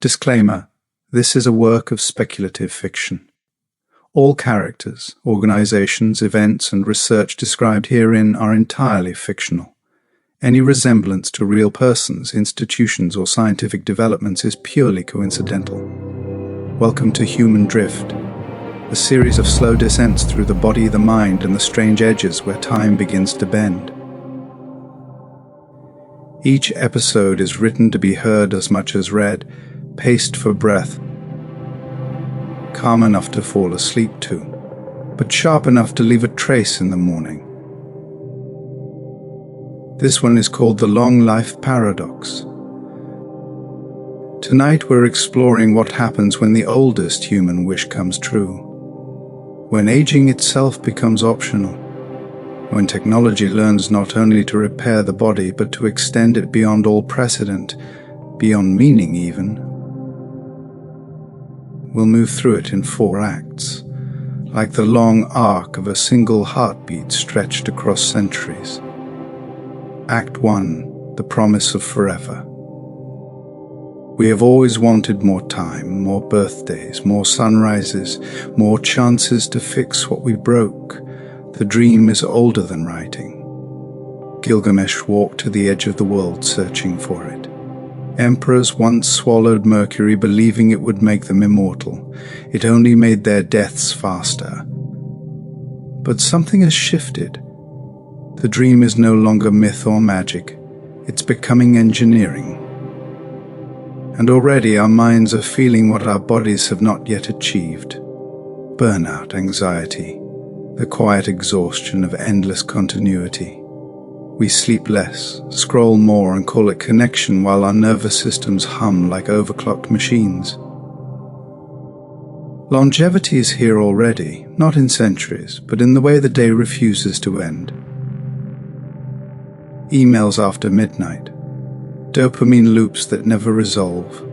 Disclaimer: this is a work of speculative fiction. All characters, organizations, events, and research described herein are entirely fictional. Any resemblance to real persons, institutions, or scientific developments is purely coincidental. Welcome to Human Drift, a series of slow descents through the body, the mind, and the strange edges where time begins to bend. Each episode is written to be heard as much as read, paced for breath, calm enough to fall asleep to, but sharp enough to leave a trace in the morning. This one is called the Long Life Paradox. Tonight we're exploring what happens when the oldest human wish comes true, when aging itself becomes optional, when technology learns not only to repair the body but to extend it beyond all precedent, beyond meaning even. We'll move through it in 4 acts, like the long arc of a single heartbeat stretched across centuries. Act 1, the promise of forever. We have always wanted more time, more birthdays, more sunrises, more chances to fix what we broke. The dream is older than writing. Gilgamesh walked to the edge of the world searching for it. Emperors once swallowed mercury believing it would make them immortal. It only made their deaths faster. But something has shifted. The dream is no longer myth or magic. It's becoming engineering. And already our minds are feeling what our bodies have not yet achieved. Burnout, anxiety, the quiet exhaustion of endless continuity. We sleep less, scroll more, and call it connection while our nervous systems hum like overclocked machines. Longevity is here already, not in centuries, but in the way the day refuses to end. Emails after midnight. Dopamine loops that never resolve.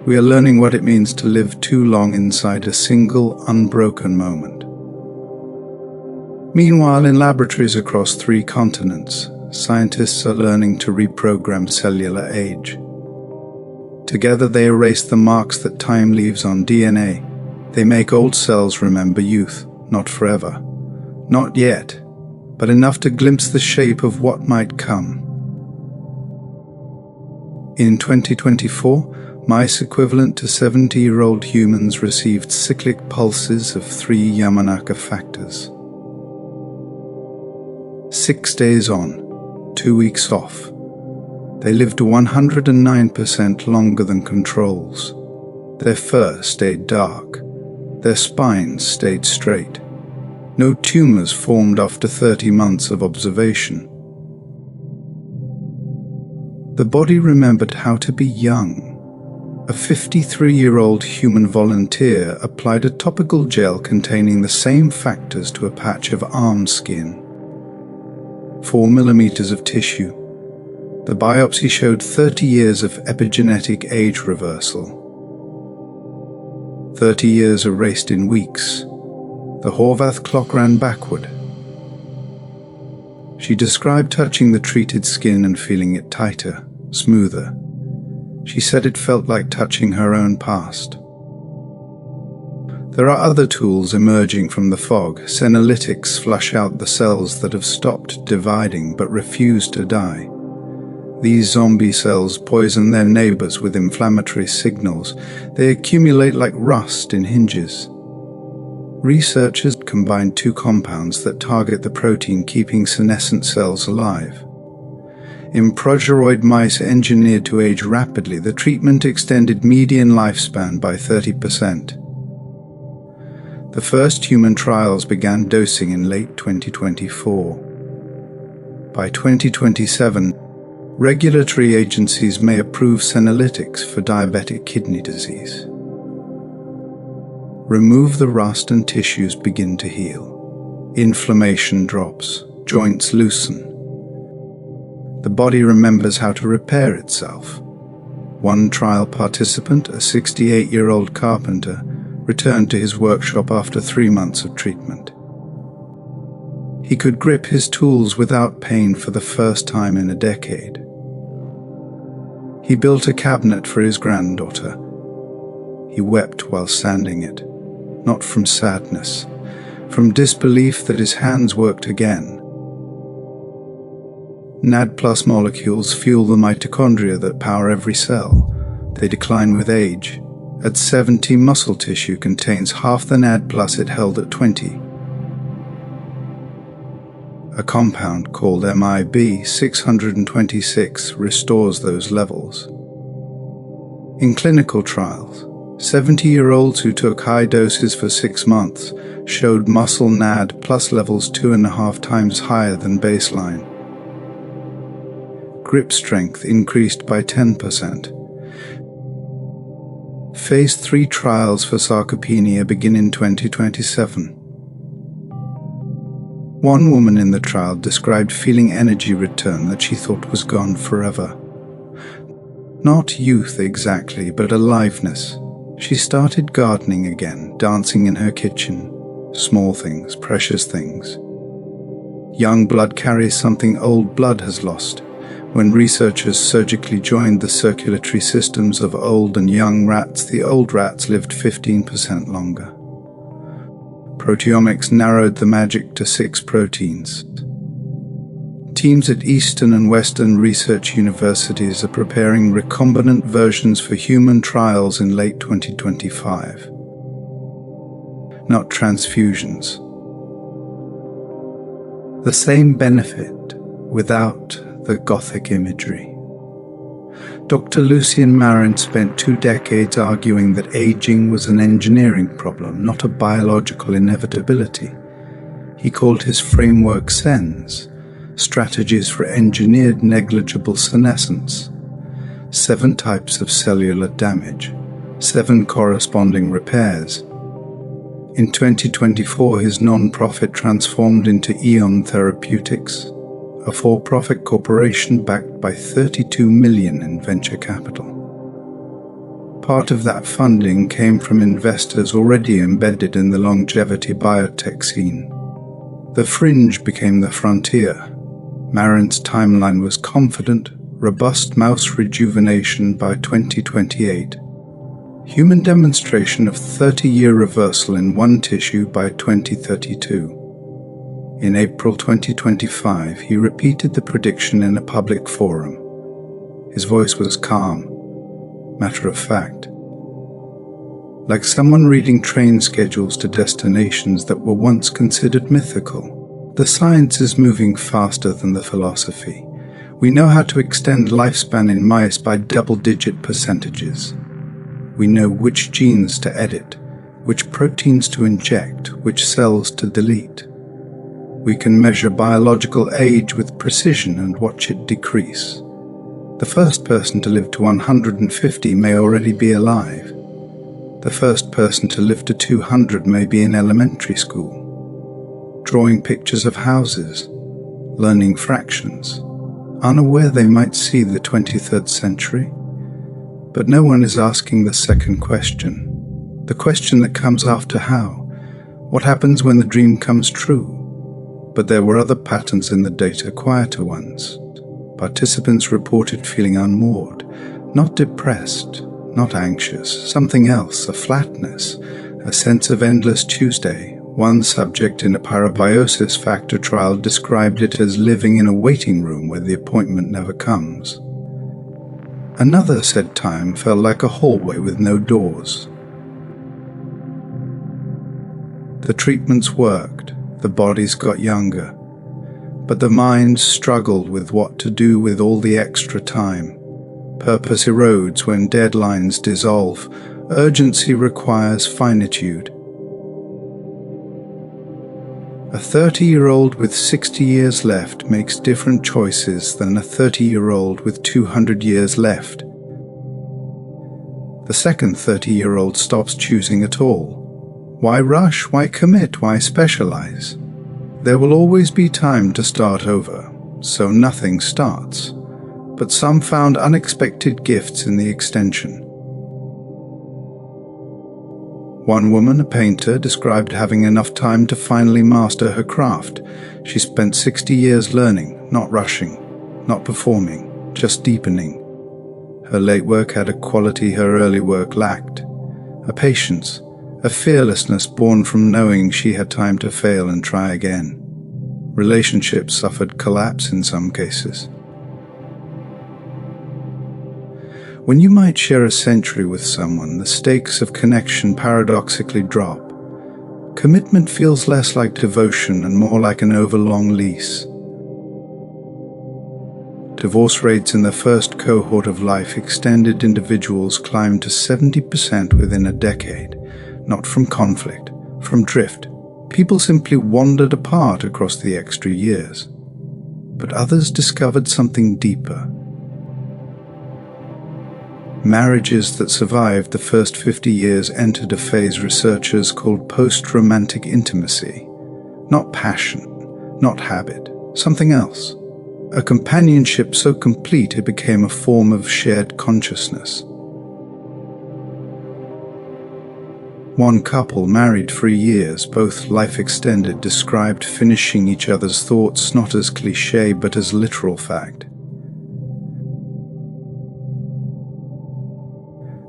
We are learning what it means to live too long inside a single, unbroken moment. Meanwhile, in laboratories across 3 continents, scientists are learning to reprogram cellular age. Together they erase the marks that time leaves on DNA. They make old cells remember youth, not forever. Not yet, but enough to glimpse the shape of what might come. In 2024, mice equivalent to 70-year-old humans received cyclic pulses of 3 Yamanaka factors. 6 days on, 2 weeks off. They lived 109% longer than controls. Their fur stayed dark. Their spines stayed straight. No tumors formed after 30 months of observation. The body remembered how to be young. A 53-year-old human volunteer applied a topical gel containing the same factors to a patch of arm skin. 4 millimeters of tissue. The biopsy showed 30 years of epigenetic age reversal. 30 years erased in weeks. The Horvath clock ran backward. She described touching the treated skin and feeling it tighter, smoother. She said it felt like touching her own past. There are other tools emerging from the fog. Senolytics flush out the cells that have stopped dividing but refuse to die. These zombie cells poison their neighbors with inflammatory signals. They accumulate like rust in hinges. Researchers combine 2 compounds that target the protein keeping senescent cells alive. In progeroid mice engineered to age rapidly, the treatment extended median lifespan by 30%. The first human trials began dosing in late 2024. By 2027, regulatory agencies may approve senolytics for diabetic kidney disease. Remove the rust and tissues begin to heal. Inflammation drops, joints loosen. The body remembers how to repair itself. One trial participant, a 68-year-old carpenter, returned to his workshop after 3 months of treatment. He could grip his tools without pain for the first time in a decade. He built a cabinet for his granddaughter, He wept while sanding it, not from sadness, from disbelief that his hands worked again. NAD+ molecules fuel the mitochondria that power every cell. They decline with age. At 70, muscle tissue contains half the NAD+ it held at 20. A compound called MIB 626 restores those levels. In clinical trials, 70-year-olds who took high doses for 6 months showed muscle NAD+ levels 2.5 times higher than baseline. Grip strength increased by 10%. Phase 3 trials for sarcopenia begin in 2027. One woman in the trial described feeling energy return that she thought was gone forever. Not youth exactly, but aliveness. She started gardening again, dancing in her kitchen. Small things, precious things. Young blood carries something old blood has lost. When researchers surgically joined the circulatory systems of old and young rats, the old rats lived 15% longer. Proteomics narrowed the magic to 6 proteins. Teams at Eastern and Western research universities are preparing recombinant versions for human trials in late 2025. Not transfusions. The same benefit without the Gothic imagery. Dr. Lucien Marin spent 2 decades arguing that aging was an engineering problem, not a biological inevitability. He called his framework SENS, Strategies for Engineered Negligible Senescence. 7 types of cellular damage, 7 corresponding repairs. In 2024, his non-profit transformed into Eon Therapeutics, a for-profit corporation backed by $32 million in venture capital. Part of that funding came from investors already embedded in the longevity biotech scene. The fringe became the frontier. Marin's timeline was confident, robust mouse rejuvenation by 2028. Human demonstration of 30-year reversal in one tissue by 2032. In April 2025, he repeated the prediction in a public forum. His voice was calm, matter of fact. Like someone reading train schedules to destinations that were once considered mythical. The science is moving faster than the philosophy. We know how to extend lifespan in mice by double-digit percentages. We know which genes to edit, which proteins to inject, which cells to delete. We can measure biological age with precision and watch it decrease. The first person to live to 150 may already be alive. The first person to live to 200 may be in elementary school, drawing pictures of houses, learning fractions, unaware they might see the 23rd century. But no one is asking the second question, the question that comes after how. What happens when the dream comes true? But there were other patterns in the data, quieter ones. Participants reported feeling unmoored, not depressed, not anxious, something else, a flatness, a sense of endless Tuesday. One subject in a parabiosis factor trial described it as living in a waiting room where the appointment never comes. Another said time felt like a hallway with no doors. The treatments worked. The bodies got younger, but the minds struggled with what to do with all the extra time. Purpose erodes when deadlines dissolve. Urgency requires finitude. A 30-year-old with 60 years left makes different choices than a 30-year-old with 200 years left. The second 30-year-old stops choosing at all. Why rush? Why commit? Why specialize? There will always be time to start over, so nothing starts. But some found unexpected gifts in the extension. One woman, a painter, described having enough time to finally master her craft. She spent 60 years learning, not rushing, not performing, just deepening. Her late work had a quality her early work lacked. a patience, a fearlessness born from knowing she had time to fail and try again. Relationships suffered collapse in some cases. When you might share a century with someone, the stakes of connection paradoxically drop. Commitment feels less like devotion and more like an overlong lease. Divorce rates in the first cohort of life extended individuals climbed to 70% within a decade, not from conflict, from drift. People simply wandered apart across the extra years. But others discovered something deeper. Marriages that survived the first 50 years entered a phase researchers called post-romantic intimacy. Not passion, not habit, something else. A companionship so complete it became a form of shared consciousness. One couple married for years, both life extended, described finishing each other's thoughts not as cliché but as literal fact.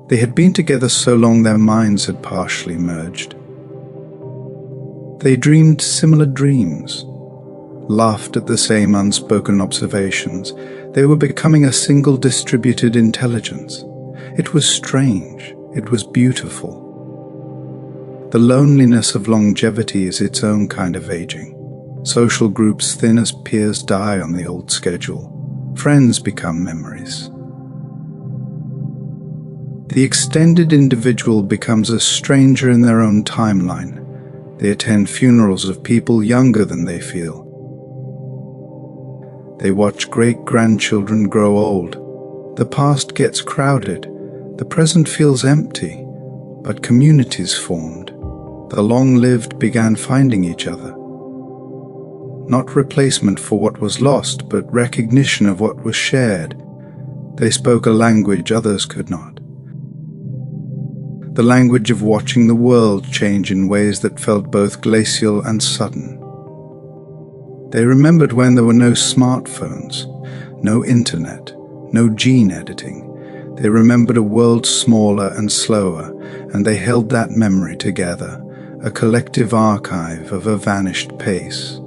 They had been together so long their minds had partially merged. They dreamed similar dreams, laughed at the same unspoken observations. They were becoming a single distributed intelligence. It was strange. It was beautiful. The loneliness of longevity is its own kind of aging. Social groups thin as peers die on the old schedule. Friends become memories. The extended individual becomes a stranger in their own timeline. They attend funerals of people younger than they feel. They watch great-grandchildren grow old. The past gets crowded. The present feels empty, but communities formed. The long-lived began finding each other. Not replacement for what was lost, but recognition of what was shared. They spoke a language others could not. The language of watching the world change in ways that felt both glacial and sudden. They remembered when there were no smartphones, no internet, no gene editing. They remembered a world smaller and slower, and they held that memory together, a collective archive of a vanished pace.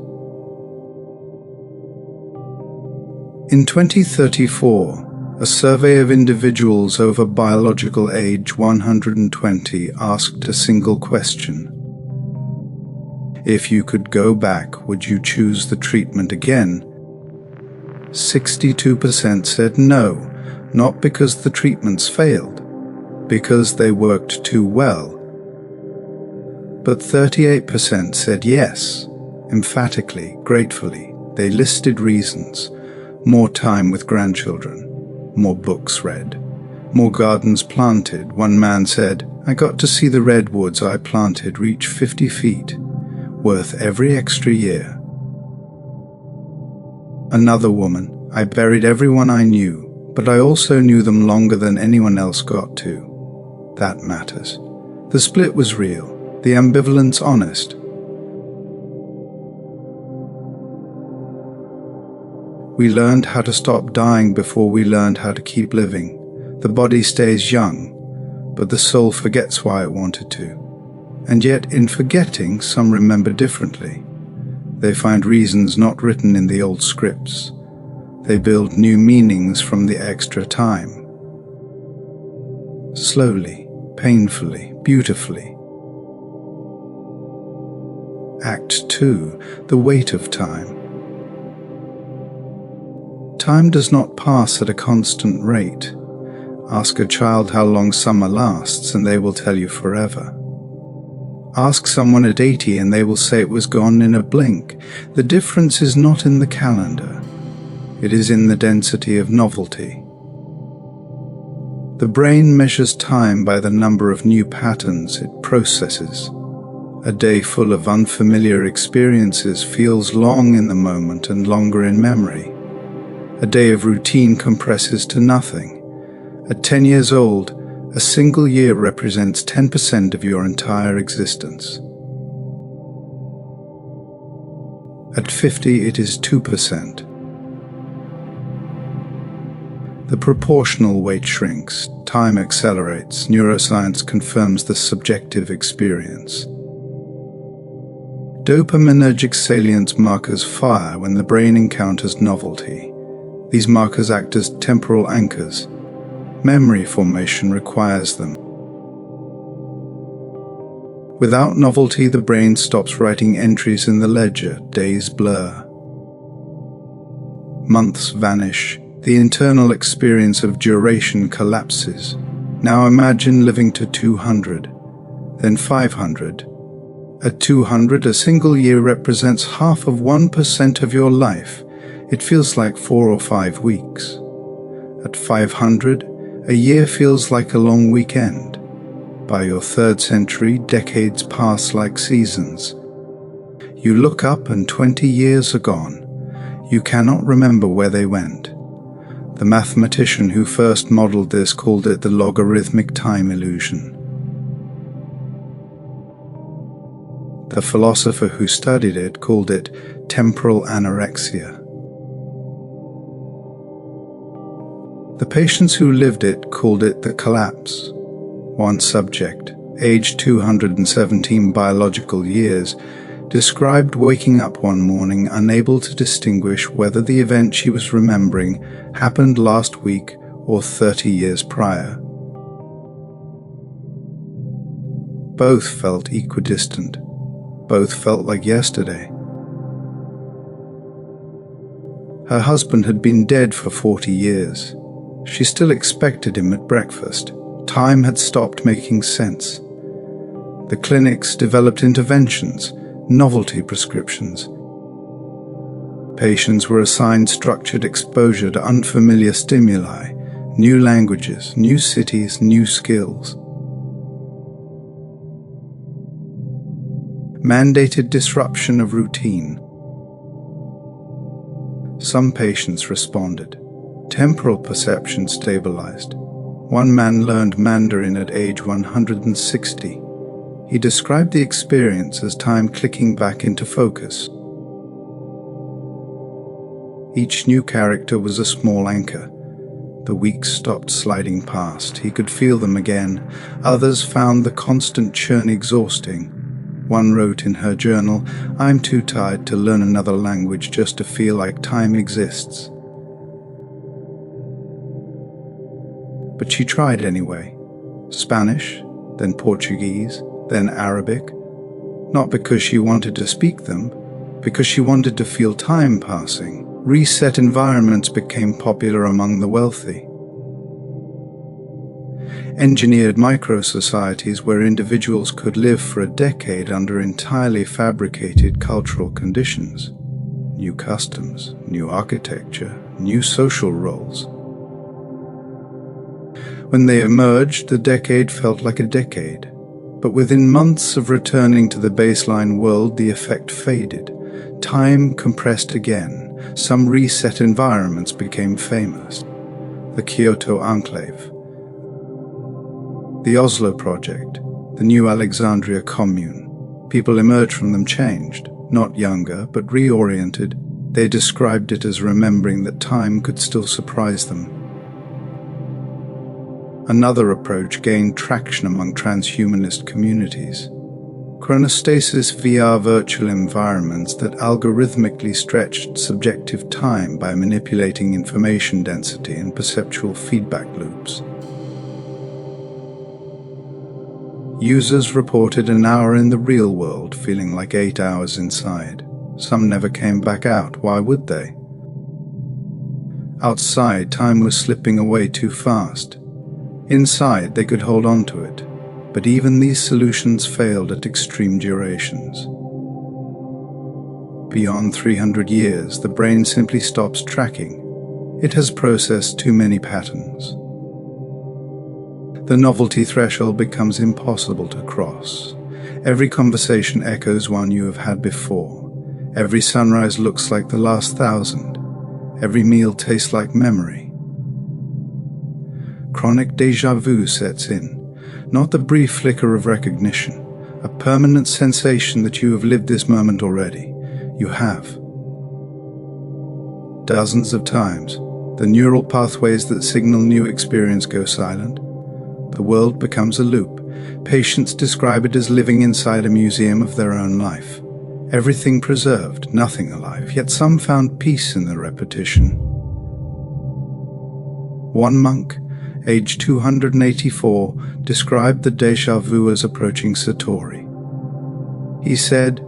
In 2034, a survey of individuals over biological age 120 asked a single question. If you could go back, would you choose the treatment again? 62% said no, not because the treatments failed, because they worked too well. But 38% said yes, emphatically, gratefully. They listed reasons: more time with grandchildren, more books read, more gardens planted. One man said, "I got to see the redwoods I planted reach 50 feet, worth every extra year." Another woman, "I buried everyone I knew, but I also knew them longer than anyone else got to. That matters." The split was real, the ambivalence honest. We learned how to stop dying before we learned how to keep living. The body stays young, but the soul forgets why it wanted to. And yet, in forgetting, some remember differently. They find reasons not written in the old scripts. They build new meanings from the extra time. Slowly, painfully, beautifully. Act 2. The weight of time. Time does not pass at a constant rate. Ask a child how long summer lasts, and they will tell you forever. Ask someone at 80 and they will say it was gone in a blink. The difference is not in the calendar. It is in the density of novelty. The brain measures time by the number of new patterns it processes. A day full of unfamiliar experiences feels long in the moment and longer in memory. A day of routine compresses to nothing. At 10 years old, a single year represents 10% of your entire existence. At 50, it is 2%. The proportional weight shrinks, time accelerates, neuroscience confirms the subjective experience. Dopaminergic salience markers fire when the brain encounters novelty. These markers act as temporal anchors. Memory formation requires them. Without novelty, the brain stops writing entries in the ledger, days blur. Months vanish, the internal experience of duration collapses. Now imagine living to 200, then 500. At 200, a single year represents half of 1% of your life. It feels like 4 or 5 weeks. At 500, a year feels like a long weekend. By your third century, decades pass like seasons. You look up and 20 years are gone. You cannot remember where they went. The mathematician who first modeled this called it the logarithmic time illusion. The philosopher who studied it called it temporal anorexia. The patients who lived it called it the collapse. One subject, aged 217 biological years, described waking up one morning unable to distinguish whether the event she was remembering happened last week or 30 years prior. Both felt equidistant. Both felt like yesterday. Her husband had been dead for 40 years. She still expected him at breakfast. Time had stopped making sense. The clinics developed interventions, novelty prescriptions. Patients were assigned structured exposure to unfamiliar stimuli, new languages, new cities, new skills. Mandated disruption of routine. Some patients responded. Temporal perception stabilized. One man learned Mandarin at age 160. He described the experience as time clicking back into focus. Each new character was a small anchor. The weeks stopped sliding past. He could feel them again. Others found the constant churn exhausting. One wrote in her journal, "I'm too tired to learn another language just to feel like time exists." But she tried anyway. Spanish, then Portuguese, then Arabic. Not because she wanted to speak them, because she wanted to feel time passing. Reset environments became popular among the wealthy. Engineered micro-societies where individuals could live for a decade under entirely fabricated cultural conditions. New customs, new architecture, new social roles. When they emerged, the decade felt like a decade. But within months of returning to the baseline world, the effect faded. Time compressed again. Some reset environments became famous. The Kyoto Enclave, the Oslo Project, the New Alexandria Commune. People emerged from them changed, not younger, but reoriented. They described it as remembering that time could still surprise them. Another approach gained traction among transhumanist communities. Chronostasis VR virtual environments that algorithmically stretched subjective time by manipulating information density and perceptual feedback loops. Users reported an hour in the real world feeling like 8 hours inside. Some never came back out. Why would they? Outside, time was slipping away too fast. Inside, they could hold on to it. But even these solutions failed at extreme durations. Beyond 300 years, the brain simply stops tracking. It has processed too many patterns. The novelty threshold becomes impossible to cross. Every conversation echoes one you have had before. Every sunrise looks like the last 1,000. Every meal tastes like memory. Chronic déjà vu sets in. Not the brief flicker of recognition, a permanent sensation that you have lived this moment already. You have. Dozens of times, The neural pathways that signal new experience go silent. The world becomes a loop. Patients describe it as living inside a museum of their own life. Everything preserved, nothing alive, yet some found peace in the repetition. One monk, aged 284, described the déjà vu as approaching Satori. He said,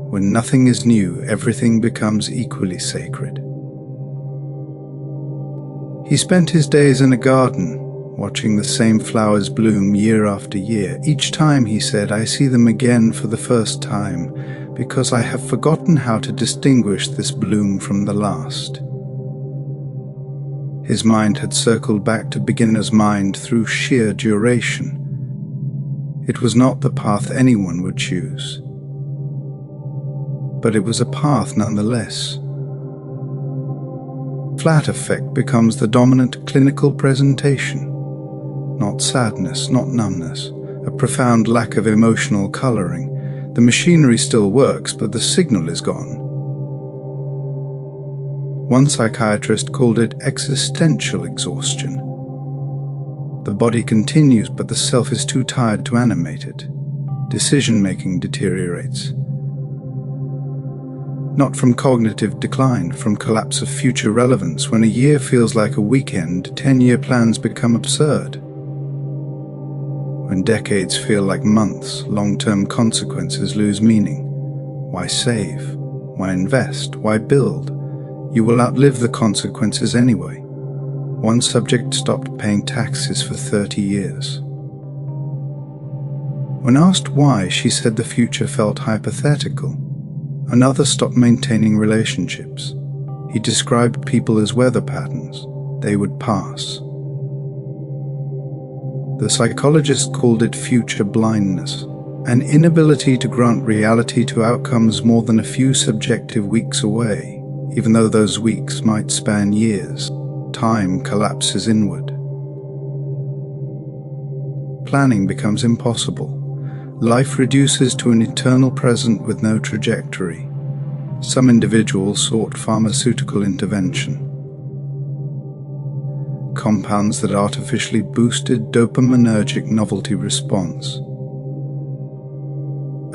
"When nothing is new, everything becomes equally sacred." He spent his days in a garden, watching the same flowers bloom year after year. Each time, he said, I see them again for the first time, because I have forgotten how to distinguish this bloom from the last. His mind had circled back to beginner's mind through sheer duration. It was not the path anyone would choose, but it was a path nonetheless. Flat effect becomes the dominant clinical presentation. Not sadness, not numbness, a profound lack of emotional coloring. The machinery still works, but the signal is gone. One psychiatrist called it existential exhaustion. The body continues, but the self is too tired to animate it. Decision-making deteriorates. Not from cognitive decline, from collapse of future relevance. When a year feels like a weekend, 10-year plans become absurd. When decades feel like months, long-term consequences lose meaning. Why save? Why invest? Why build? You will outlive the consequences anyway. One subject stopped paying taxes for 30 years. When asked why, she said the future felt hypothetical. Another stopped maintaining relationships. He described people as weather patterns. They would pass. The psychologist called it future blindness, an inability to grant reality to outcomes more than a few subjective weeks away, even though those weeks might span years. Time collapses inward. Planning becomes impossible. Life reduces to an eternal present with no trajectory. Some individuals sought pharmaceutical intervention. Compounds that artificially boosted dopaminergic novelty response.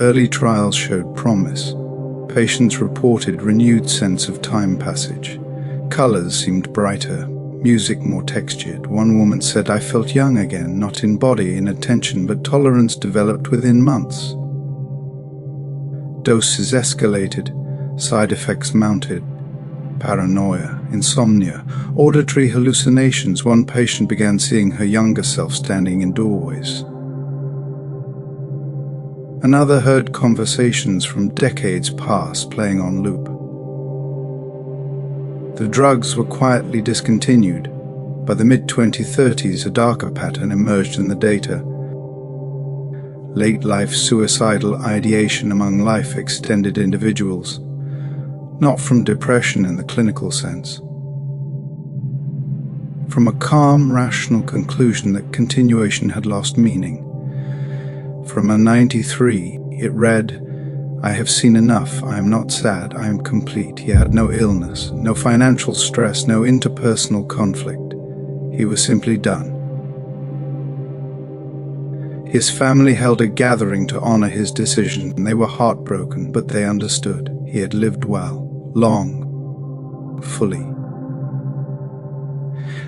Early trials showed promise. Patients reported renewed sense of time passage. Colors seemed brighter, music more textured. One woman said, I felt young again, not in body, in attention, but tolerance developed within months. Doses escalated, side effects mounted. Paranoia, insomnia, auditory hallucinations. One patient began seeing her younger self standing in doorways. Another heard conversations from decades past playing on loop. The drugs were quietly discontinued. By the mid-2030s, a darker pattern emerged in the data. Late-life suicidal ideation among life-extended individuals. Not from depression in the clinical sense. From a calm, rational conclusion that continuation had lost meaning. From a 93, it read, I have seen enough, I am not sad, I am complete. He had no illness, no financial stress, no interpersonal conflict. He was simply done. His family held a gathering to honor his decision. They were heartbroken, but they understood. He had lived well, long, fully.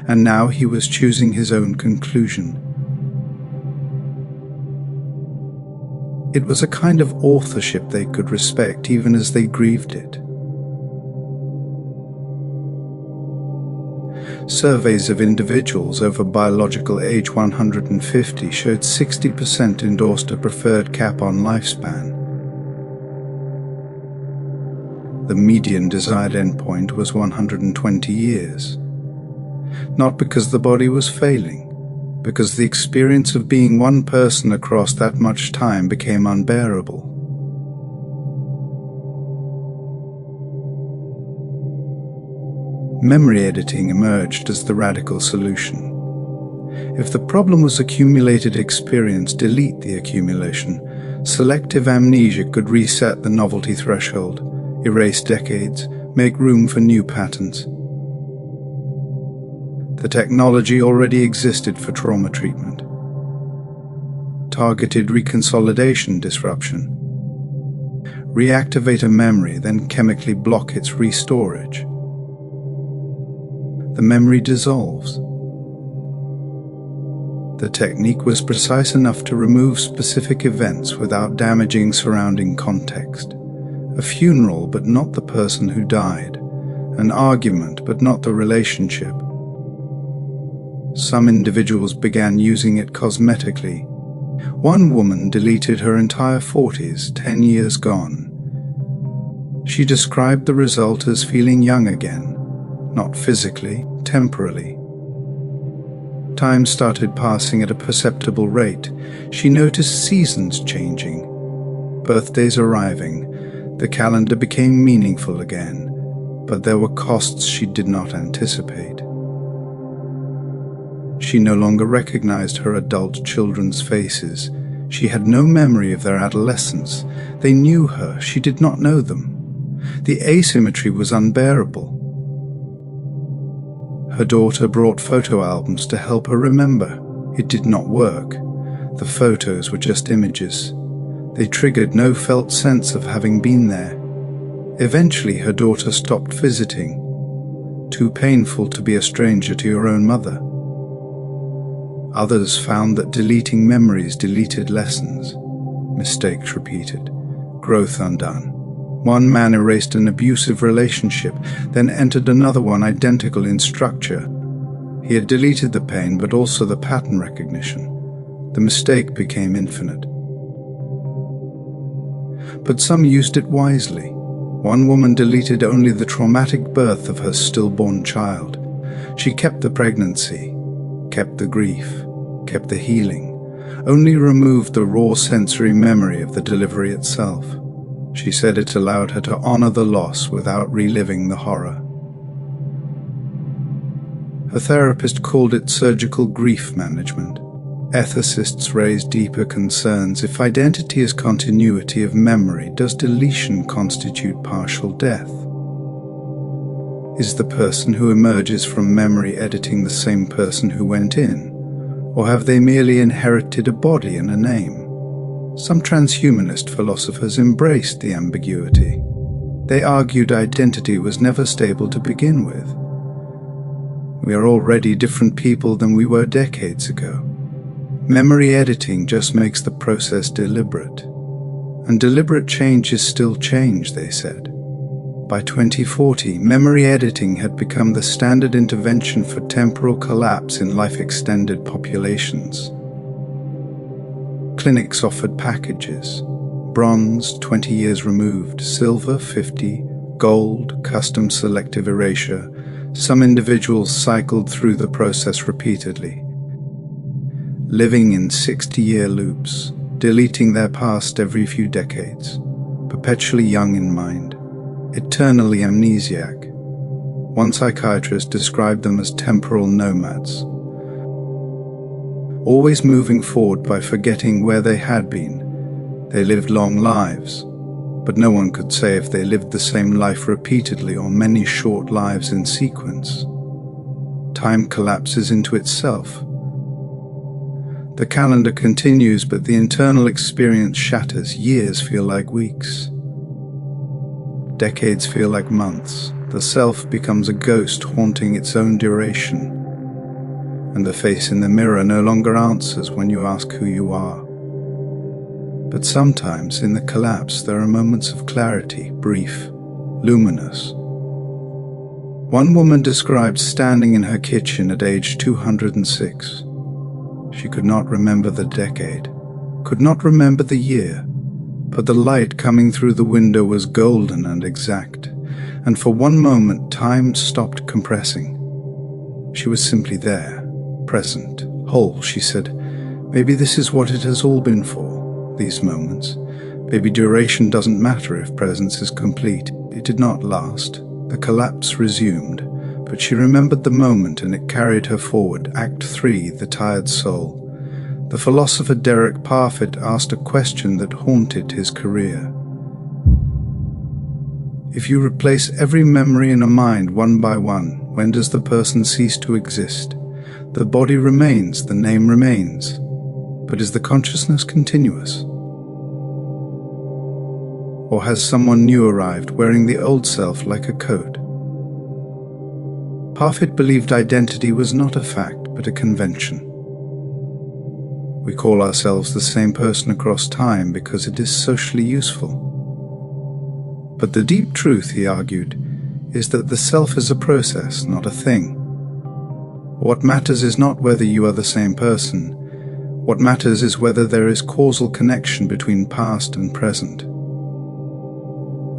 And now he was choosing his own conclusion. It was a kind of authorship they could respect even as they grieved it. Surveys of individuals over biological age 150 showed 60% endorsed a preferred cap on lifespan. The median desired endpoint was 120 years. Not because the body was failing, because the experience of being one person across that much time became unbearable. Memory editing emerged as the radical solution. If the problem was accumulated experience, delete the accumulation. Selective amnesia could reset the novelty threshold, erase decades, make room for new patterns. The technology already existed for trauma treatment. Targeted reconsolidation disruption. Reactivate a memory, then chemically block its restorage. The memory dissolves. The technique was precise enough to remove specific events without damaging surrounding context. A funeral, but not the person who died. An argument, but not the relationship. Some individuals began using it cosmetically. One woman deleted her entire 40s, 10 years gone. She described the result as feeling young again, not physically, temporally. Time started passing at a perceptible rate. She noticed seasons changing, birthdays arriving. The calendar became meaningful again, but there were costs she did not anticipate. She no longer recognized her adult children's faces. She had no memory of their adolescence. They knew her, she did not know them. The asymmetry was unbearable. Her daughter brought photo albums to help her remember. It did not work. The photos were just images. They triggered no felt sense of having been there. Eventually, her daughter stopped visiting. Too painful to be a stranger to your own mother. Others found that deleting memories deleted lessons. Mistakes repeated. Growth undone. One man erased an abusive relationship, then entered another one identical in structure. He had deleted the pain, but also the pattern recognition. The mistake became infinite. But some used it wisely. One woman deleted only the traumatic birth of her stillborn child. She kept the pregnancy, kept the grief, kept the healing, only removed the raw sensory memory of the delivery itself. She said it allowed her to honor the loss without reliving the horror. Her therapist called it surgical grief management. Ethicists raise deeper concerns. If identity is continuity of memory, does deletion constitute partial death? Is the person who emerges from memory editing the same person who went in? Or have they merely inherited a body and a name? Some transhumanist philosophers embraced the ambiguity. They argued identity was never stable to begin with. We are already different people than we were decades ago. Memory editing just makes the process deliberate. And deliberate change is still change, they said. By 2040, memory editing had become the standard intervention for temporal collapse in life-extended populations. Clinics offered packages: bronze, 20 years removed; silver, 50; gold, custom selective erasure. Some individuals cycled through the process repeatedly, living in 60-year loops, deleting their past every few decades, perpetually young in mind, eternally amnesiac. One psychiatrist described them as temporal nomads, always moving forward by forgetting where they had been. They lived long lives, but no one could say if they lived the same life repeatedly or many short lives in sequence. Time collapses into itself. The calendar continues, but the internal experience shatters. Years feel like weeks. Decades feel like months. The self becomes a ghost haunting its own duration. And the face in the mirror no longer answers when you ask who you are. But sometimes in the collapse there are moments of clarity, brief, luminous. One woman described standing in her kitchen at age 206. She could not remember the decade, could not remember the year, but the light coming through the window was golden and exact, and for one moment time stopped compressing. She was simply there. Present, whole, she said. Maybe this is what it has all been for, these moments. Maybe duration doesn't matter if presence is complete. It did not last. The collapse resumed, but she remembered the moment and it carried her forward. Act 3, The Tired Soul. The philosopher Derek Parfit asked a question that haunted his career. If you replace every memory in a mind one by one, When does the person cease to exist? The body remains, the name remains. But is the consciousness continuous? Or has someone new arrived, wearing the old self like a coat? Parfit believed identity was not a fact, but a convention. We call ourselves the same person across time because it is socially useful. But the deep truth, he argued, is that the self is a process, not a thing. What matters is not whether you are the same person. What matters is whether there is causal connection between past and present.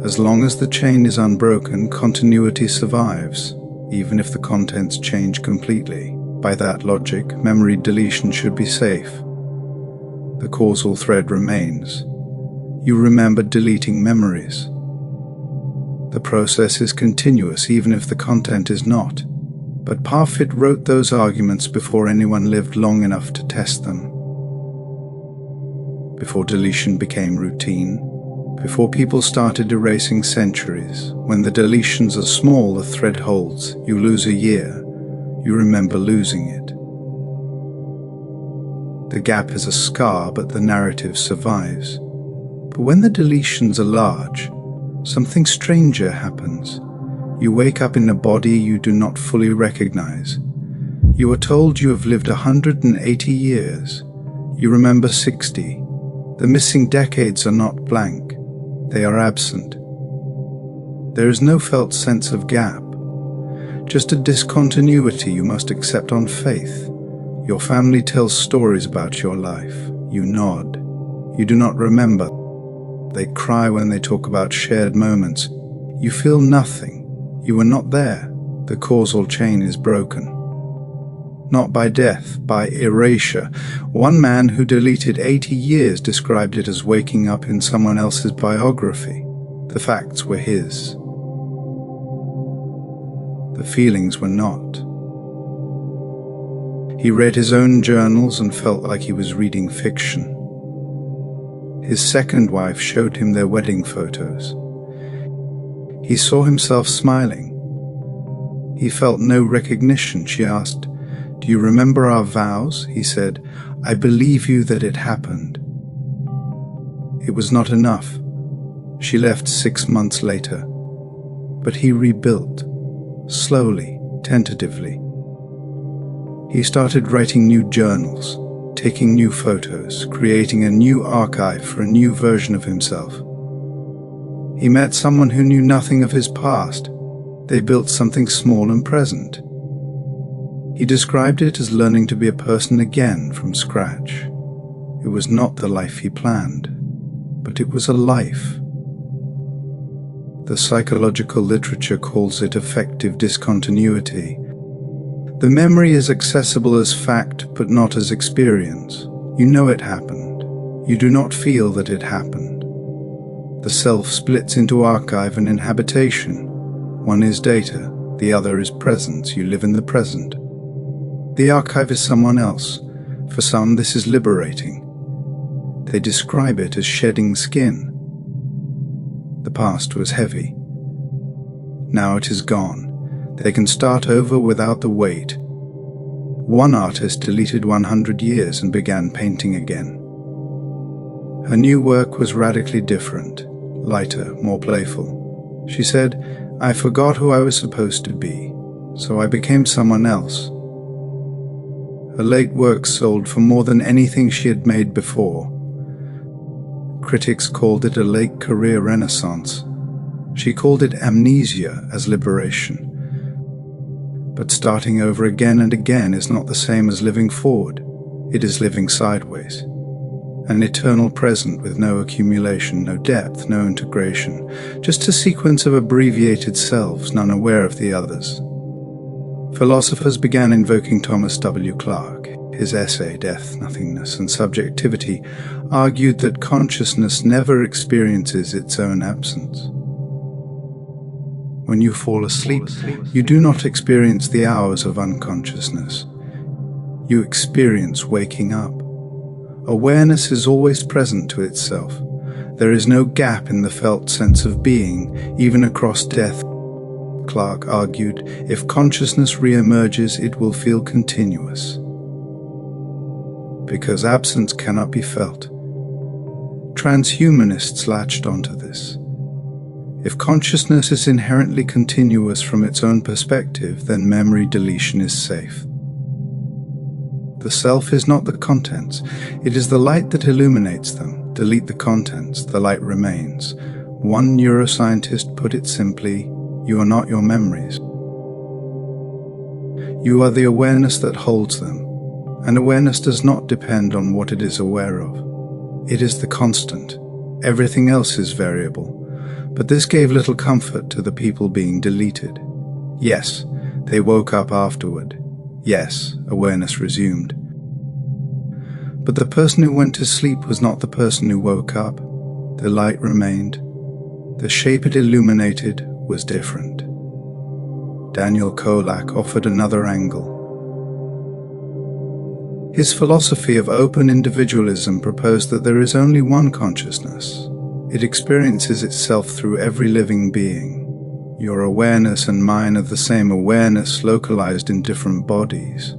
As long as the chain is unbroken, continuity survives, even if the contents change completely. By that logic, memory deletion should be safe. The causal thread remains. You remember deleting memories. The process is continuous even if the content is not. But Parfit wrote those arguments before anyone lived long enough to test them. Before deletion became routine. Before people started erasing centuries. When the deletions are small, the thread holds. You lose a year. You remember losing it. The gap is a scar, but the narrative survives. But when the deletions are large, something stranger happens. You wake up in a body you do not fully recognize. You are told you have lived 180 years. You remember 60. The missing decades are not blank. They are absent. There is no felt sense of gap. Just a discontinuity you must accept on faith. Your family tells stories about your life. You nod. You do not remember. They cry when they talk about shared moments. You feel nothing. You were not there. The causal chain is broken. Not by death, by erasure. One man who deleted 80 years described it as waking up in someone else's biography. The facts were his. The feelings were not. He read his own journals and felt like he was reading fiction. His second wife showed him their wedding photos. He saw himself smiling. He felt no recognition. She asked, "Do you remember our vows?" He said, "I believe you that it happened." It was not enough. She left 6 months later. But he rebuilt, slowly, tentatively. He started writing new journals, taking new photos, creating a new archive for a new version of himself. He met someone who knew nothing of his past. They built something small and present. He described it as learning to be a person again from scratch. It was not the life he planned, but it was a life. The psychological literature calls it affective discontinuity. The memory is accessible as fact, but not as experience. You know it happened. You do not feel that it happened. The self splits into archive and inhabitation. One is data, the other is presence. You live in the present. The archive is someone else. For some, this is liberating. They describe it as shedding skin. The past was heavy. Now it is gone. They can start over without the weight. One artist deleted 100 years and began painting again. Her new work was radically different, lighter, more playful. She said, "I forgot who I was supposed to be, so I became someone else." Her late work sold for more than anything she had made before. Critics called it a late career renaissance. She called it amnesia as liberation. But starting over again and again is not the same as living forward. It is living sideways. An eternal present with no accumulation, no depth, no integration. Just a sequence of abbreviated selves, none aware of the others. Philosophers began invoking Thomas W. Clarke. His essay, Death, Nothingness, and Subjectivity, argued that consciousness never experiences its own absence. When you fall asleep, you do not experience the hours of unconsciousness. You experience waking up. Awareness is always present to itself. There is no gap in the felt sense of being, even across death. Clarke argued, if consciousness re-emerges, it will feel continuous. Because absence cannot be felt. Transhumanists latched onto this. If consciousness is inherently continuous from its own perspective, then memory deletion is safe. The self is not the contents, it is the light that illuminates them. Delete the contents, the light remains. One neuroscientist put it simply, you are not your memories. You are the awareness that holds them, and awareness does not depend on what it is aware of. It is the constant. Everything else is variable. But this gave little comfort to the people being deleted. Yes, they woke up afterward. Yes, awareness resumed. But the person who went to sleep was not the person who woke up. The light remained. The shape it illuminated was different. Daniel Kolak offered another angle. His philosophy of open individualism proposed that there is only one consciousness. It experiences itself through every living being. Your awareness and mine are the same awareness localized in different bodies.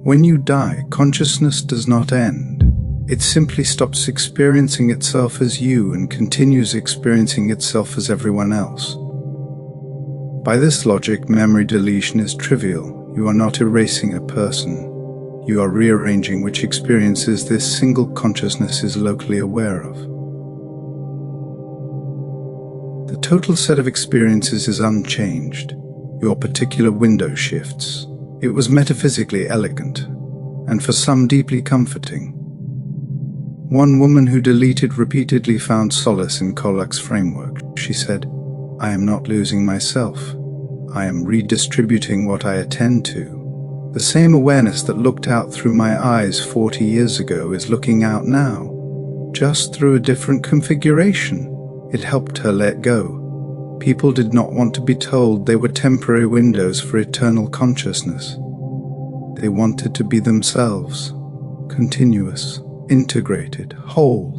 When you die, consciousness does not end. It simply stops experiencing itself as you and continues experiencing itself as everyone else. By this logic, memory deletion is trivial. You are not erasing a person. You are rearranging which experiences this single consciousness is locally aware of. The total set of experiences is unchanged. Your particular window shifts. It was metaphysically elegant, and for some deeply comforting. One woman who deleted repeatedly found solace in Kolak's framework. She said, I am not losing myself. I am redistributing what I attend to. The same awareness that looked out through my eyes 40 years ago is looking out now, just through a different configuration. It helped her let go. People did not want to be told they were temporary windows for eternal consciousness. They wanted to be themselves, continuous, integrated, whole.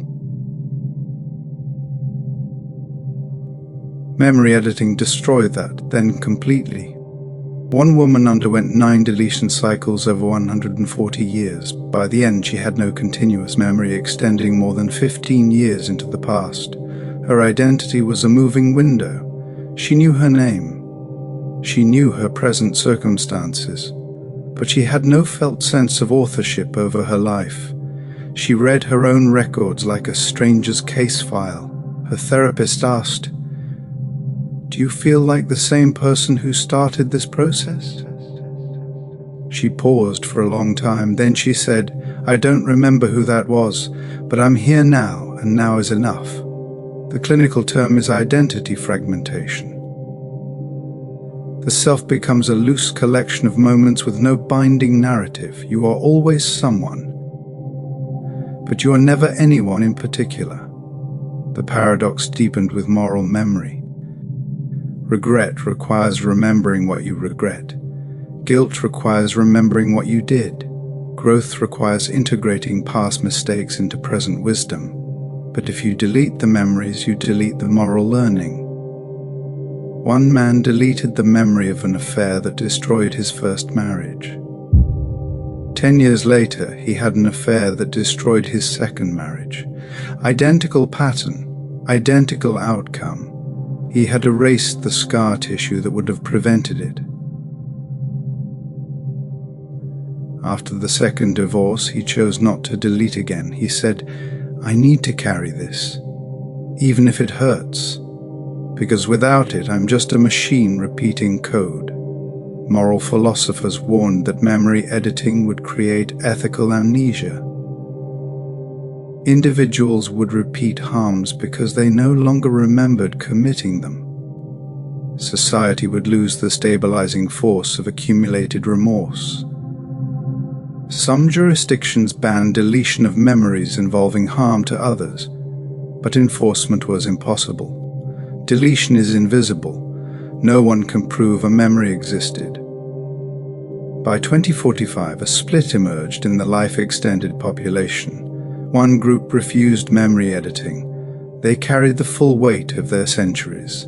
Memory editing destroyed that, then completely. One woman underwent 9 deletion cycles over 140 years. By the end, she had no continuous memory extending more than 15 years into the past. Her identity was a moving window. She knew her name. She knew her present circumstances. But she had no felt sense of authorship over her life. She read her own records like a stranger's case file. Her therapist asked, Do you feel like the same person who started this process? She paused for a long time, then she said, I don't remember who that was, but I'm here now, and now is enough. The clinical term is identity fragmentation. The self becomes a loose collection of moments with no binding narrative. You are always someone, but you are never anyone in particular. The paradox deepened with moral memory. Regret requires remembering what you regret. Guilt requires remembering what you did. Growth requires integrating past mistakes into present wisdom. But if you delete the memories, you delete the moral learning. One man deleted the memory of an affair that destroyed his first marriage. 10 years later, he had an affair that destroyed his second marriage. Identical pattern, identical outcome. He had erased the scar tissue that would have prevented it. After the second divorce, he chose not to delete again. He said, I need to carry this, even if it hurts, because without it, I'm just a machine repeating code. Moral philosophers warned that memory editing would create ethical amnesia. Individuals would repeat harms because they no longer remembered committing them. Society would lose the stabilizing force of accumulated remorse. Some jurisdictions banned deletion of memories involving harm to others, but enforcement was impossible. Deletion is invisible. No one can prove a memory existed. By 2045, a split emerged in the life-extended population. One group refused memory editing. They carried the full weight of their centuries.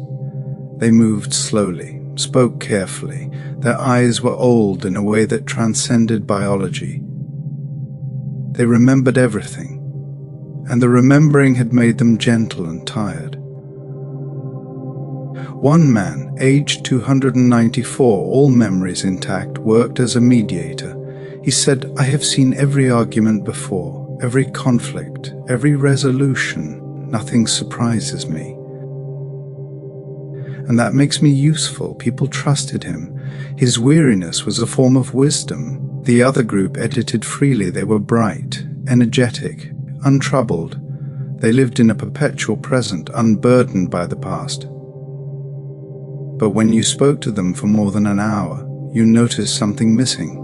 They moved slowly, spoke carefully. Their eyes were old in a way that transcended biology. They remembered everything, and the remembering had made them gentle and tired. One man, aged 294, all memories intact, worked as a mediator. He said, "I have seen every argument before, every conflict, every resolution. Nothing surprises me. And that makes me useful." People trusted him. His weariness was a form of wisdom. The other group edited freely. They were bright, energetic, untroubled. They lived in a perpetual present, unburdened by the past. But when you spoke to them for more than an hour, you noticed something missing.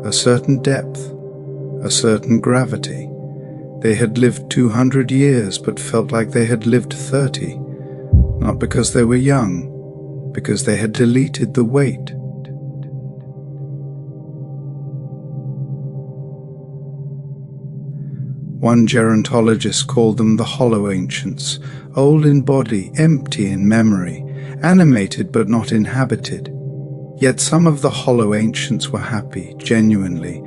A certain depth, a certain gravity. They had lived 200 years, but felt like they had lived 30. Not because they were young, because they had deleted the weight. One gerontologist called them the hollow ancients, old in body, empty in memory, animated but not inhabited. Yet some of the hollow ancients were happy, genuinely,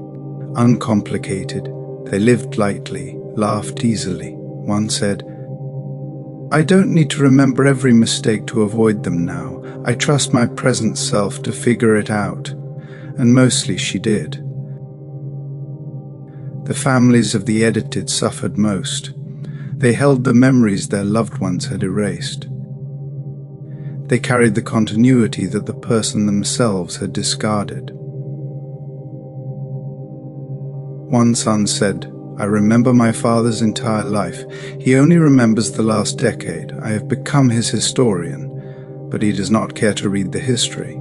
uncomplicated. They lived lightly, laughed easily. One said, "I don't need to remember every mistake to avoid them now. I trust my present self to figure it out." And mostly she did. The families of the edited suffered most. They held the memories their loved ones had erased. They carried the continuity that the person themselves had discarded. One son said, "I remember my father's entire life. He only remembers the last decade. I have become his historian, but he does not care to read the history."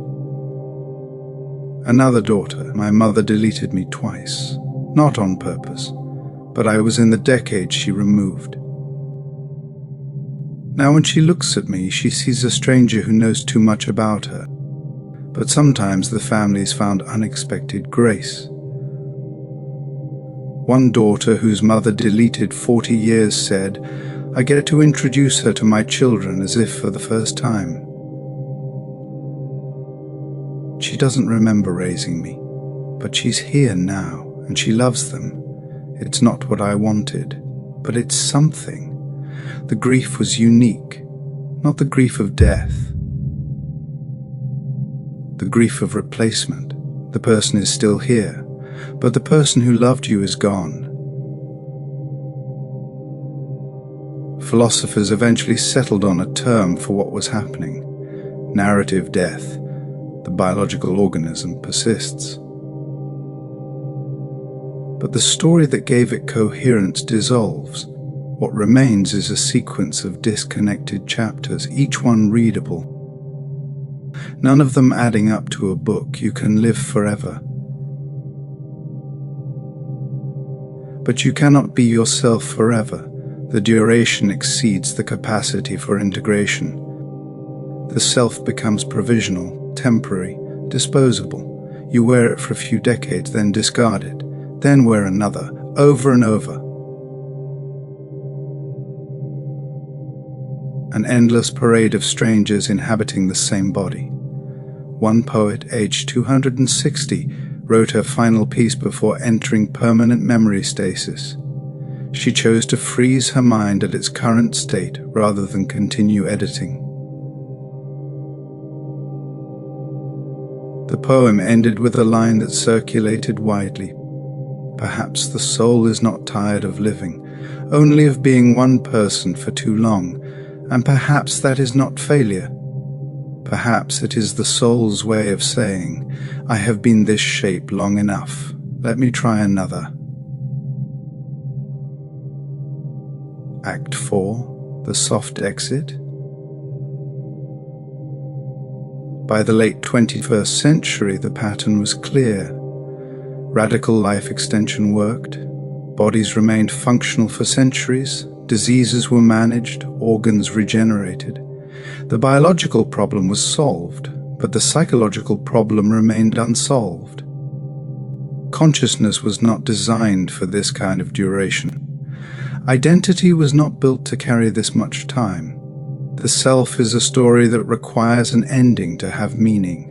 Another daughter, "My mother deleted me twice. Not on purpose, but I was in the decade she removed. Now when she looks at me, she sees a stranger who knows too much about her. But sometimes the families found unexpected grace." One daughter whose mother deleted 40 years said, "I get to introduce her to my children as if for the first time. She doesn't remember raising me, but she's here now. And she loves them. It's not what I wanted, but it's something." The grief was unique, not the grief of death. The grief of replacement. The person is still here, but the person who loved you is gone. Philosophers eventually settled on a term for what was happening: narrative death. The biological organism persists. But the story that gave it coherence dissolves. What remains is a sequence of disconnected chapters, each one readable. None of them adding up to a book. You can live forever. But you cannot be yourself forever. The duration exceeds the capacity for integration. The self becomes provisional, temporary, disposable. You wear it for a few decades, then discard it. Then wear another, over and over. An endless parade of strangers inhabiting the same body. One poet, aged 260, wrote her final piece before entering permanent memory stasis. She chose to freeze her mind at its current state rather than continue editing. The poem ended with a line that circulated widely. Perhaps the soul is not tired of living, only of being one person for too long, and perhaps that is not failure. Perhaps it is the soul's way of saying, "I have been this shape long enough. Let me try another." Act 4, The Soft Exit. By the late 21st century, the pattern was clear. Radical life extension worked. Bodies remained functional for centuries. Diseases were managed. Organs regenerated. The biological problem was solved, but the psychological problem remained unsolved. Consciousness was not designed for this kind of duration. Identity was not built to carry this much time. The self is a story that requires an ending to have meaning.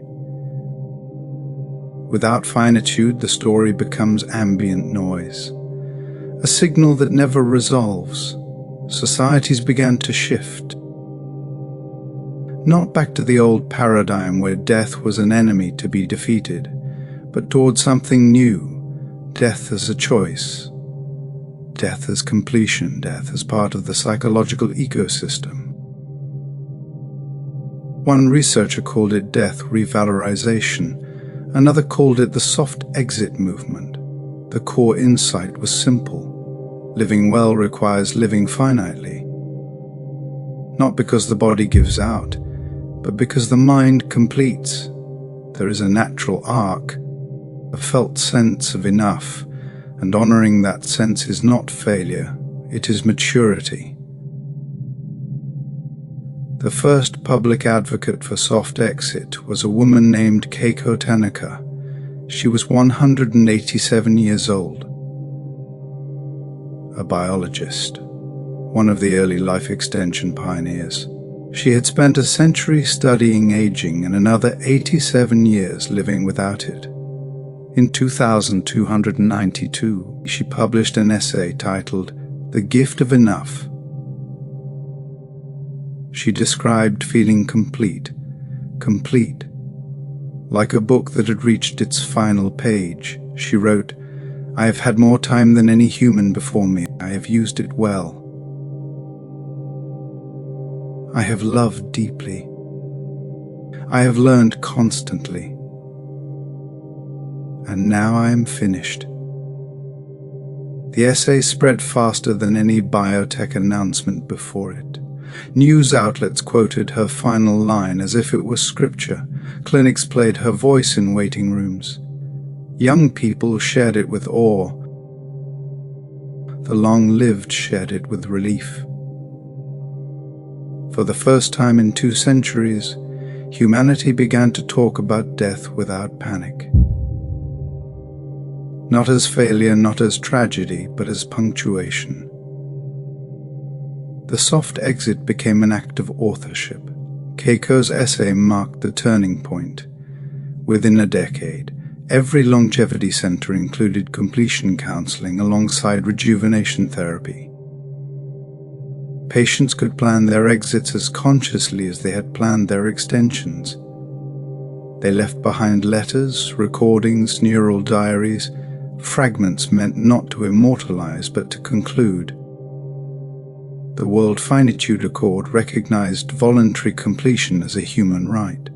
Without finitude, the story becomes ambient noise, a signal that never resolves. Societies began to shift. Not back to the old paradigm where death was an enemy to be defeated, but toward something new, death as a choice, death as completion, death as part of the psychological ecosystem. One researcher called it death revalorization, another called it the soft exit movement. The core insight was simple: living well requires living finitely. Not because the body gives out, but because the mind completes. There is a natural arc, a felt sense of enough, and honoring that sense is not failure, it is maturity. The first public advocate for soft exit was a woman named Keiko Tanaka. She was 187 years old. A biologist, one of the early life extension pioneers. She had spent a century studying aging and another 87 years living without it. In 2292, she published an essay titled "The Gift of Enough." She described feeling complete, like a book that had reached its final page. She wrote, "I have had more time than any human before me. I have used it well. I have loved deeply. I have learned constantly. And now I am finished." The essay spread faster than any biotech announcement before it. News outlets quoted her final line as if it was scripture. Clinics played her voice in waiting rooms. Young people shared it with awe. The long-lived shared it with relief. For the first time in 2 centuries, humanity began to talk about death without panic. Not as failure, not as tragedy, but as punctuation. The soft exit became an act of authorship. Keiko's essay marked the turning point. Within a decade, every longevity center included completion counseling alongside rejuvenation therapy. Patients could plan their exits as consciously as they had planned their extensions. They left behind letters, recordings, neural diaries, fragments meant not to immortalize but to conclude. The World Finitude Accord recognized voluntary completion as a human right.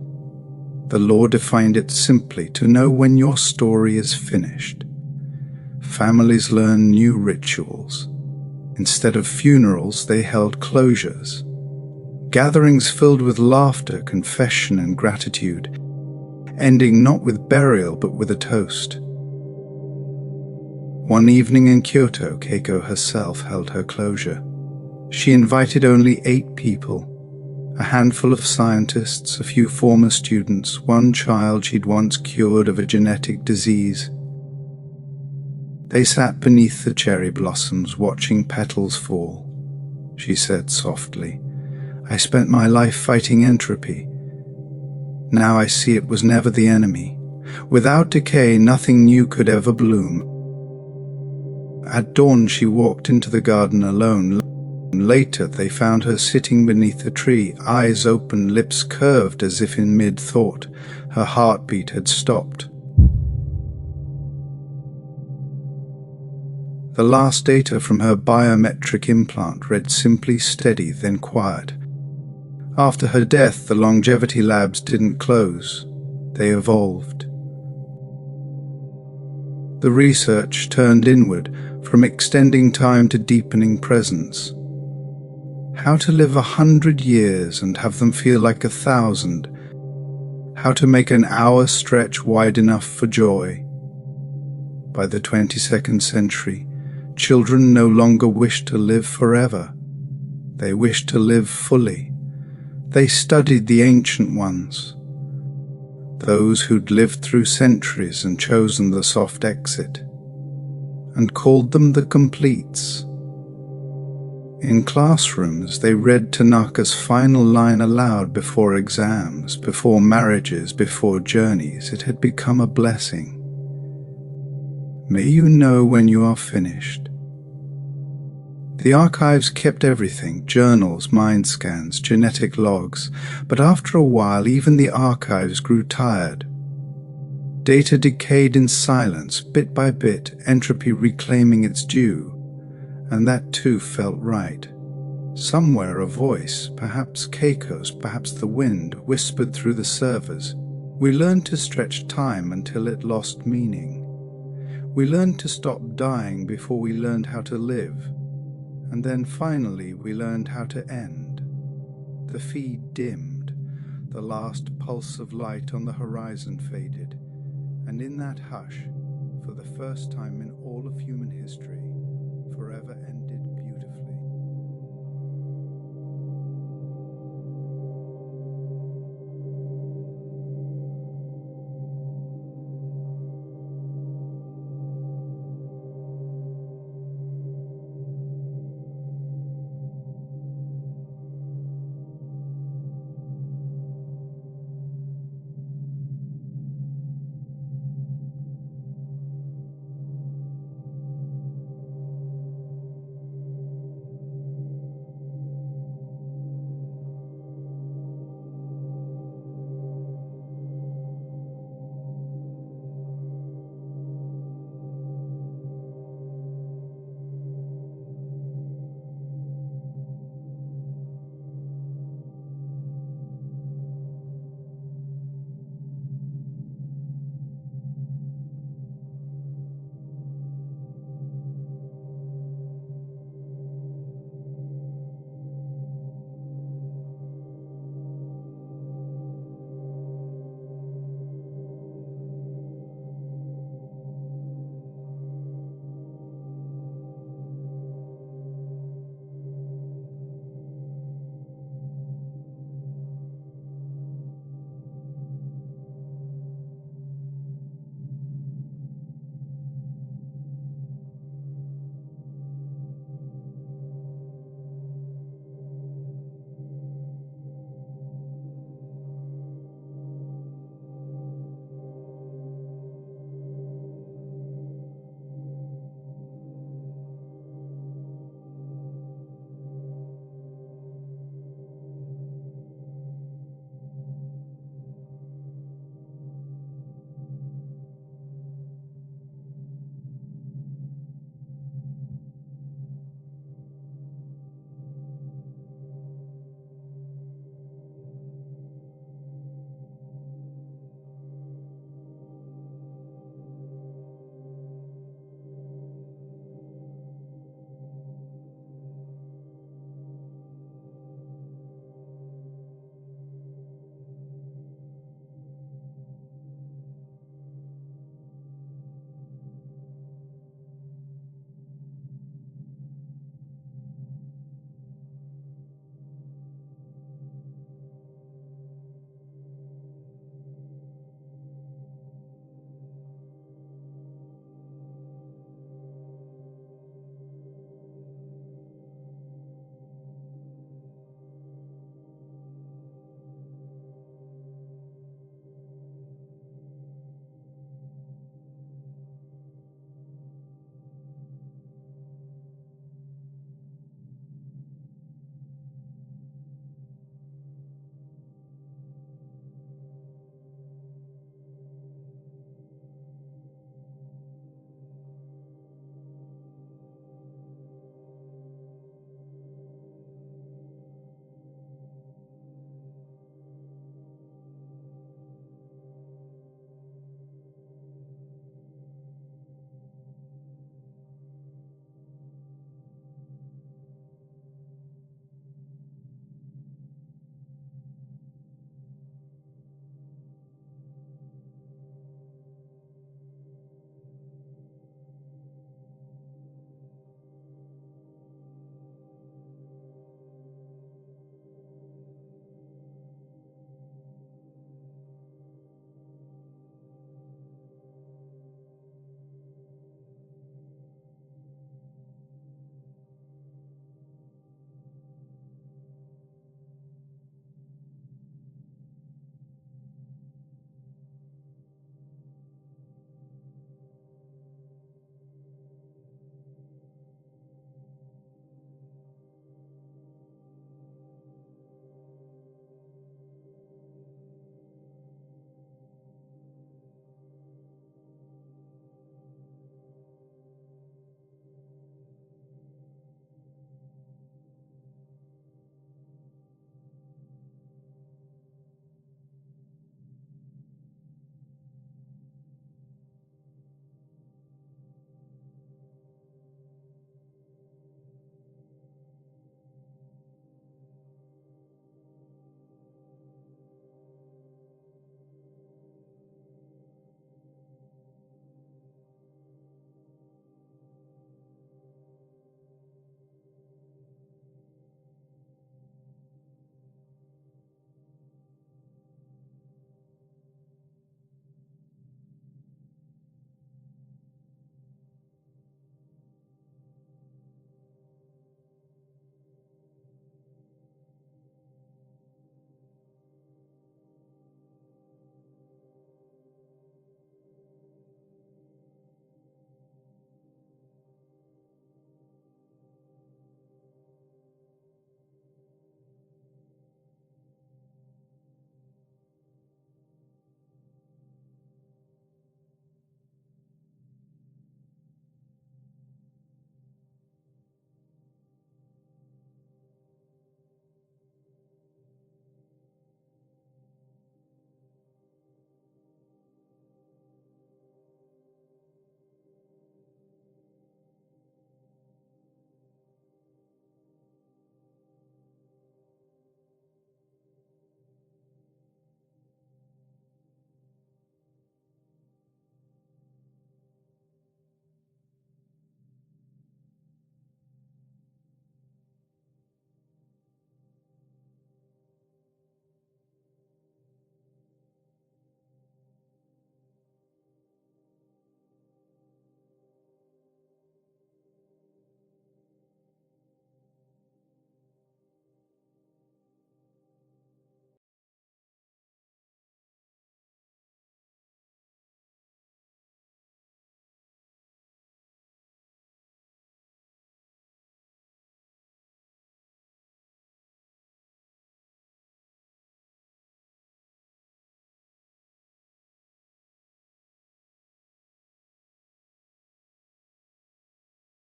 The law defined it simply: to know when your story is finished. Families learn new rituals. Instead of funerals, they held closures. Gatherings filled with laughter, confession, and gratitude, ending not with burial but with a toast. One evening in Kyoto, Keiko herself held her closure. She invited only 8 people, a handful of scientists, a few former students, one child she'd once cured of a genetic disease. They sat beneath the cherry blossoms, watching petals fall. She said softly, "I spent my life fighting entropy. Now I see it was never the enemy. Without decay, nothing new could ever bloom." At dawn, she walked into the garden alone. Later, they found her sitting beneath a tree, eyes open, lips curved as if in mid-thought. Her heartbeat had stopped. The last data from her biometric implant read simply steady, then quiet. After her death, the longevity labs didn't close. They evolved. The research turned inward, from extending time to deepening presence. How to live 100 years and have them feel like 1,000. How to make an hour stretch wide enough for joy. By the 22nd century, children no longer wished to live forever. They wished to live fully. They studied the ancient ones, those who'd lived through centuries and chosen the soft exit, and called them the completes. In classrooms, they read Tanaka's final line aloud before exams, before marriages, before journeys. It had become a blessing. May you know when you are finished. The archives kept everything: journals, mind scans, genetic logs. But after a while, even the archives grew tired. Data decayed in silence, bit by bit, entropy reclaiming its due. And that too felt right. Somewhere a voice, perhaps Keiko's, perhaps the wind, whispered through the servers. We learned to stretch time until it lost meaning. We learned to stop dying before we learned how to live. And then finally we learned how to end. The feed dimmed. The last pulse of light on the horizon faded. And in that hush, for the first time in all of human